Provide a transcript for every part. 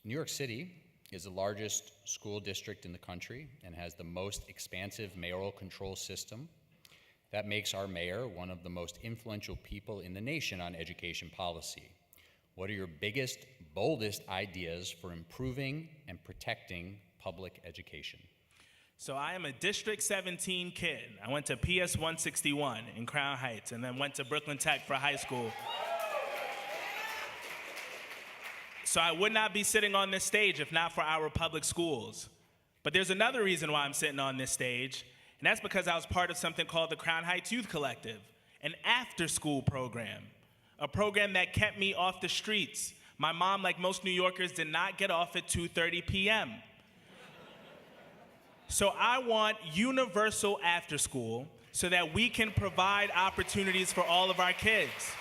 New York City is the largest school district in the country and has the most expansive mayoral control system. That makes our mayor one of the most influential people in the nation on education policy. What are your biggest, boldest ideas for improving and protecting public education? So I am a District 17 kid. I went to PS 161 in Crown Heights and then went to Brooklyn Tech for high school. So I would not be sitting on this stage if not for our public schools. But there's another reason why I'm sitting on this stage, and that's because I was part of something called the Crown Heights Youth Collective, an after-school program, a program that kept me off the streets. My mom, like most New Yorkers, did not get off at 2:30 p.m. So I want universal after school so that we can provide opportunities for all of our kids.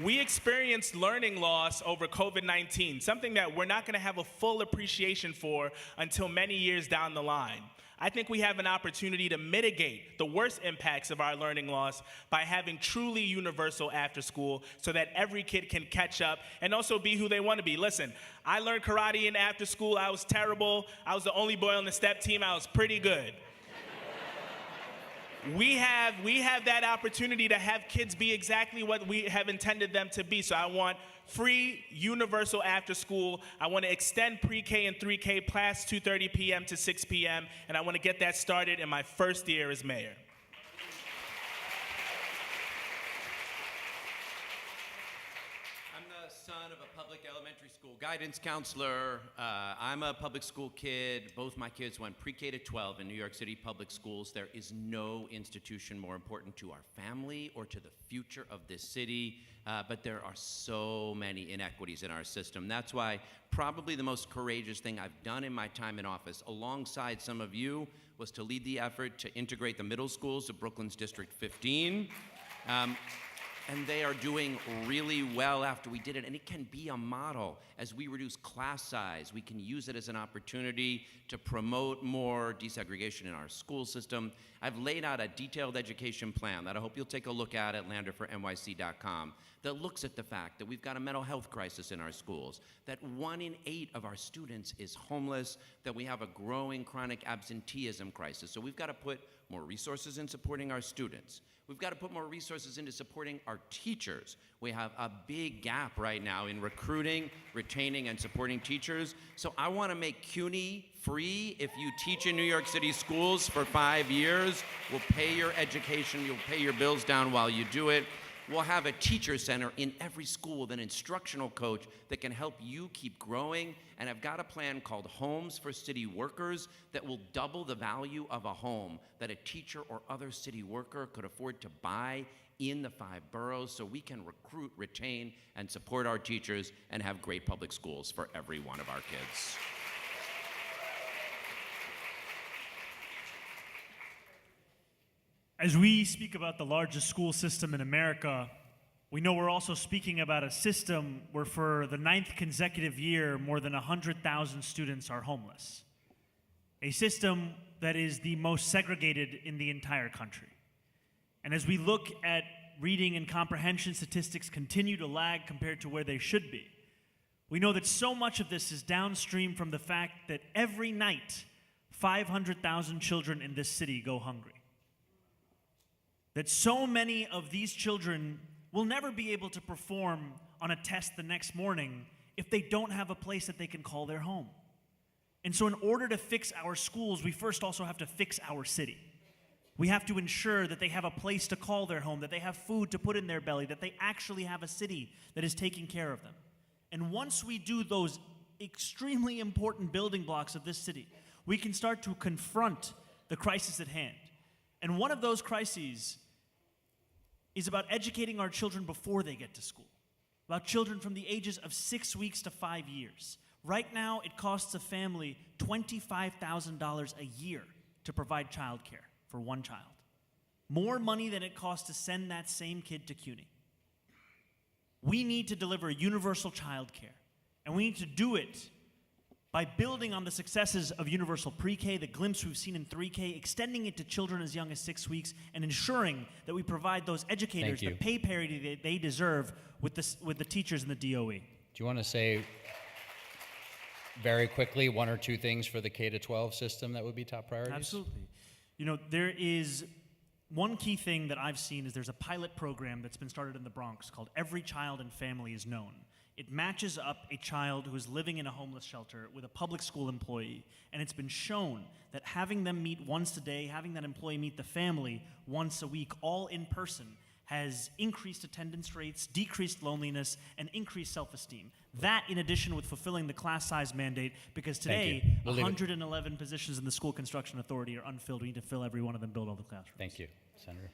We experienced learning loss over COVID-19, something that we're not going to have a full appreciation for until many years down the line. I think we have an opportunity to mitigate the worst impacts of our learning loss by having truly universal after school so that every kid can catch up and also be who they want to be. Listen, I learned karate in after school. I was terrible. I was the only boy on the step team. I was pretty good. We have that opportunity to have kids be exactly what we have intended them to be. So I want free, universal after school. I want to extend pre-K and 3K past 2:30 p.m. to 6 p.m. And I want to get that started in my first year as mayor. I'm the son of a public elementary school guidance counselor. I'm a public school kid. Both my kids went pre-K to 12 in New York City public schools. There is no institution more important to our family or to the future of this city, but there are so many inequities in our system. That's why probably the most courageous thing I've done in my time in office, alongside some of you, was to lead the effort to integrate the middle schools of Brooklyn's District 15. And they are doing really well after we did it. And it can be a model. As we reduce class size, we can use it as an opportunity to promote more desegregation in our school system. I've laid out a detailed education plan that I hope you'll take a look at landerfornyc.com that looks at the fact that we've got a mental health crisis in our schools, that 1 in 8 of our students is homeless, that we have a growing chronic absenteeism crisis. So we've got to put more resources in supporting our students. We've got to put more resources into supporting our teachers. We have a big gap right now in recruiting, retaining, and supporting teachers. So I want to make CUNY free. If you teach in New York City schools for 5 years, we'll pay your education, you'll pay your bills down while you do it. We'll have a teacher center in every school with an instructional coach that can help you keep growing. And I've got a plan called Homes for City Workers that will double the value of a home that a teacher or other city worker could afford to buy in the 5 boroughs, so we can recruit, retain, and support our teachers and have great public schools for every one of our kids. As we speak about the largest school system in America, we know we're also speaking about a system where for the 9th consecutive year, more than 100,000 students are homeless. A system that is the most segregated in the entire country. And as we look at reading and comprehension statistics continue to lag compared to where they should be, we know that so much of this is downstream from the fact that every night, 500,000 children in this city go hungry. That so many of these children will never be able to perform on a test the next morning if they don't have a place that they can call their home. And so in order to fix our schools, we first also have to fix our city. We have to ensure that they have a place to call their home, that they have food to put in their belly, that they actually have a city that is taking care of them. And once we do those extremely important building blocks of this city, we can start to confront the crisis at hand. And one of those crises is about educating our children before they get to school, about children from the ages of 6 weeks to 5 years. Right now, it costs a family $25,000 a year to provide childcare for one child. More money than it costs to send that same kid to CUNY. We need to deliver universal childcare, and we need to do it by building on the successes of universal pre-K, the glimpse we've seen in 3K, extending it to children as young as 6 weeks, and ensuring that we provide those educators the pay parity that they deserve with the teachers in the DOE. you want to say very quickly one or two things for the K-12 system that would be top priorities? Absolutely. You know, there is one key thing that I've seen is there's a pilot program that's been started in the Bronx called Every Child and Family is Known. It matches up a child who is living in a homeless shelter with a public school employee, and it's been shown that having them meet once a day, having that employee meet the family once a week, all in person, has increased attendance rates, decreased loneliness, and increased self-esteem. That, in addition with fulfilling the class size mandate, because Thank today, you. We'll leave it. 111 positions in the School Construction Authority are unfilled. We need to fill every one of them, build all the classrooms. Thank you, Senator.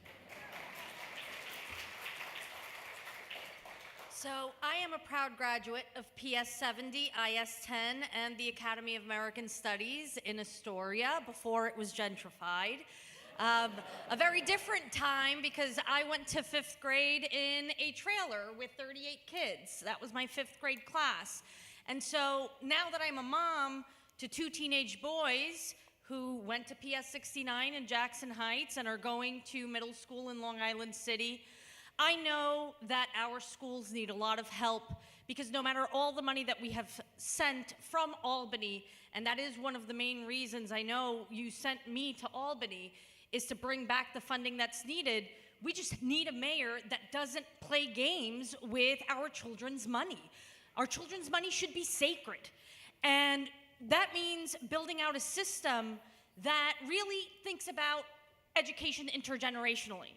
So I am a proud graduate of PS 70, IS 10, and the Academy of American Studies in Astoria before it was gentrified. A very different time because I went to 5th grade in a trailer with 38 kids. That was my 5th grade class. And so now that I'm a mom to 2 teenage boys who went to PS 69 in Jackson Heights and are going to middle school in Long Island City, I know that our schools need a lot of help because no matter all the money that we have sent from Albany, and that is one of the main reasons I know you sent me to Albany, is to bring back the funding that's needed. We just need a mayor that doesn't play games with our children's money. Our children's money should be sacred. And that means building out a system that really thinks about education intergenerationally.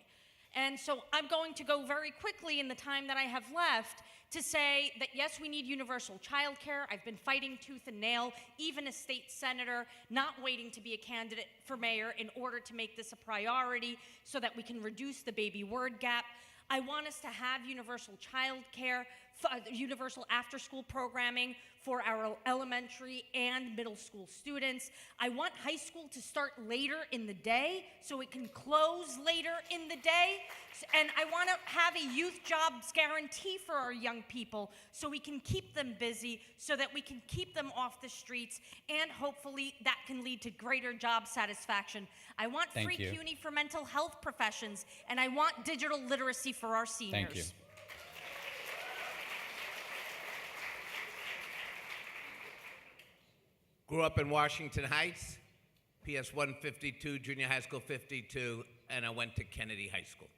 And so I'm going to go very quickly in the time that I have left to say that yes, we need universal child care. I've been fighting tooth and nail, even as state senator, not waiting to be a candidate for mayor in order to make this a priority so that we can reduce the baby word gap. I want us to have universal child care, universal after-school programming for our elementary and middle school students. I want high school to start later in the day so it can close later in the day. And I want to have a youth jobs guarantee for our young people so we can keep them busy, so that we can keep them off the streets, and hopefully that can lead to greater job satisfaction. I want free CUNY for mental health professions, and I want digital literacy for our seniors. Thank you. Grew up in Washington Heights, PS 152, junior high school 52, and I went to Kennedy High School.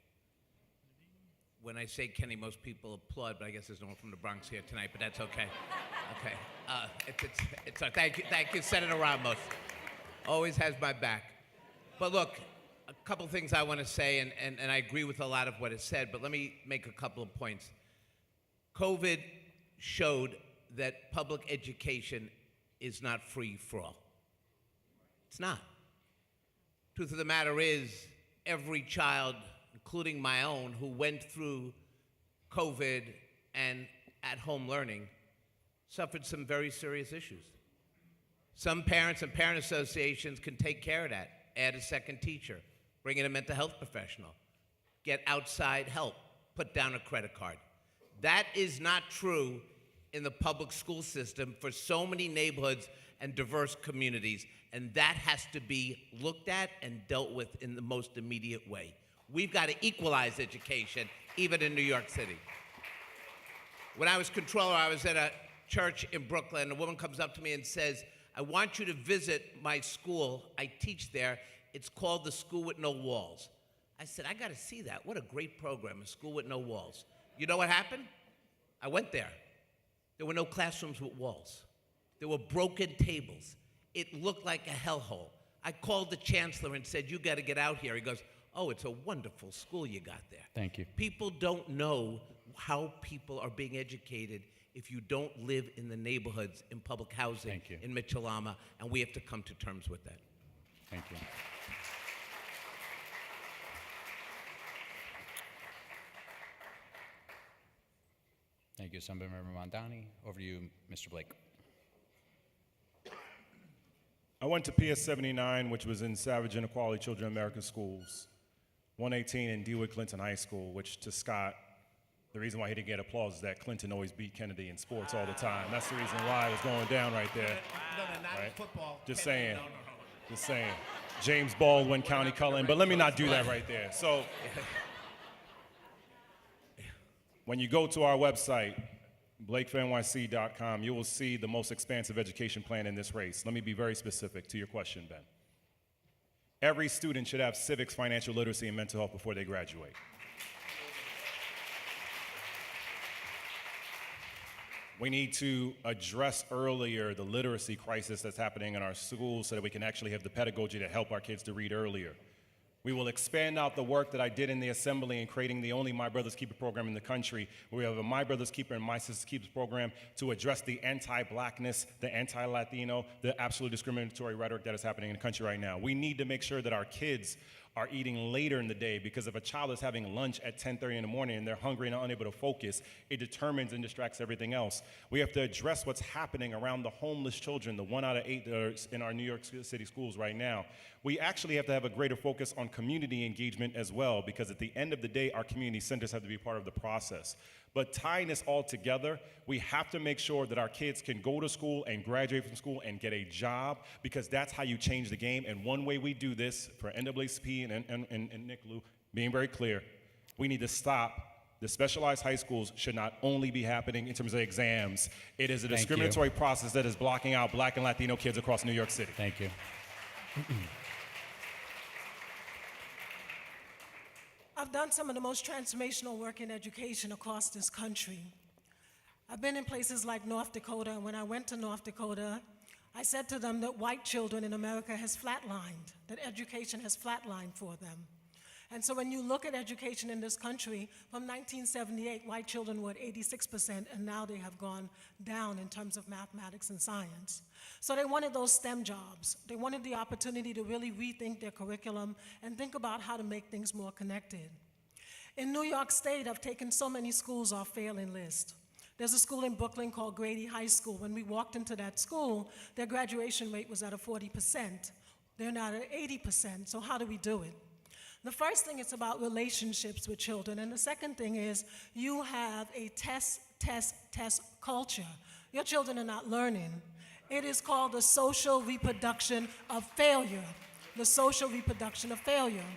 When I say Kennedy, most people applaud, but I guess there's no one from the Bronx here tonight, but that's okay. Okay. Thank you, Senator Ramos. Always has my back. But look, a couple things I want to say, and I agree with a lot of what is said, but let me make a couple of points. COVID showed that public education is not free for all. It's not. Truth of the matter is, every child, including my own, who went through COVID and at-home learning, suffered some very serious issues. Some parents and parent associations can take care of that. Add a second teacher, bring in a mental health professional, get outside help, put down a credit card. That is not true in the public school system for so many neighborhoods and diverse communities, and that has to be looked at and dealt with in the most immediate way. We've got to equalize education, even in New York City. When I was controller, I was at a church in Brooklyn. A woman comes up to me and says, I want you to visit my school. I teach there. It's called the School with No Walls. I said, I got to see that. What a great program, a school with no walls. You know what happened? I went there. There were no classrooms with walls. There were broken tables. It looked like a hellhole. I called the chancellor and said, you got to get out here. He goes, oh, it's a wonderful school you got there. Thank you. People don't know how people are being educated if you don't live in the neighborhoods, in public housing, in Mitchell-Lama, and we have to come to terms with that. Thank you. Thank you, Selma Bartholomew. Over to you, Mr. Blake. I went to PS 79, which was in Savage Inequality Children American Schools, 118 in DeWitt Clinton High School, which to Scott, the reason why he didn't get applause is that Clinton always beat Kennedy in sports all the time. That's the reason why it was going down right there. No, not right? football. Just saying. Just saying. James Baldwin, County Cullen, but let me not do that right there. So, when you go to our website, BlakeForNYC.com, you will see the most expansive education plan in this race. Let me be very specific to your question, Ben. Every student should have civics, financial literacy, and mental health before they graduate. We need to address earlier the literacy crisis that's happening in our schools so that we can actually have the pedagogy to help our kids to read earlier. We will expand out the work that I did in the assembly in creating the only My Brother's Keeper program in the country, where we have a My Brother's Keeper and My Sister's Keeper program to address the anti-blackness, the anti-Latino, the absolute discriminatory rhetoric that is happening in the country right now. We need to make sure that our kids are eating later in the day, because if a child is having lunch at 10:30 in the morning and they're hungry and unable to focus, it determines and distracts everything else. We have to address what's happening around the homeless children, the 1 out of 8 that are in our New York City schools right now. We actually have to have a greater focus on community engagement as well, because at the end of the day, our community centers have to be part of the process. But tying this all together, we have to make sure that our kids can go to school and graduate from school and get a job, because that's how you change the game. And one way we do this, for NAACP and NICLU, being very clear, we need to stop. The specialized high schools should not only be happening in terms of exams. It is a Thank you. discriminatory process that is blocking out Black and Latino kids across New York City. Thank you. I've done some of the most transformational work in education across this country. I've been in places like North Dakota, and when I went to North Dakota, I said to them that white children in America has flatlined, that education has flatlined for them. And so when you look at education in this country, from 1978, white children were at 86%, and now they have gone down in terms of mathematics and science. So they wanted those STEM jobs. They wanted the opportunity to really rethink their curriculum and think about how to make things more connected. In New York State, I've taken so many schools off failing list. There's a school in Brooklyn called Grady High School. When we walked into that school, their graduation rate was at a 40%. They're now at 80%, so how do we do it? The first thing is about relationships with children, and the second thing is you have a test culture. Your children are not learning. It is called the social reproduction of failure. The social reproduction of failure.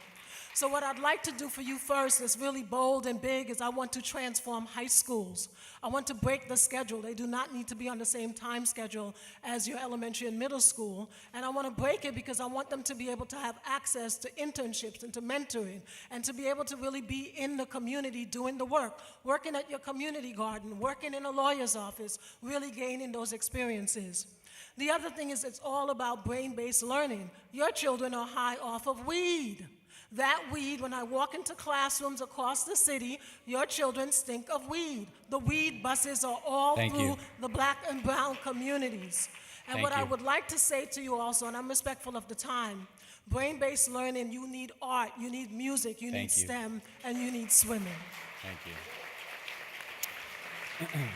So what I'd like to do for you first is really bold and big, is I want to transform high schools. I want to break the schedule. They do not need to be on the same time schedule as your elementary and middle school. And I want to break it because I want them to be able to have access to internships and to mentoring, and to be able to really be in the community doing the work, working at your community garden, working in a lawyer's office, really gaining those experiences. The other thing is it's all about brain-based learning. Your children are high off of weed. That weed, when I walk into classrooms across the city, your children stink of weed. The weed buses are all through the Black and brown communities. And what I would like to say to you also, and I'm respectful of the time, brain-based learning, you need art, you need music, you need STEM, and you need swimming. Thank you.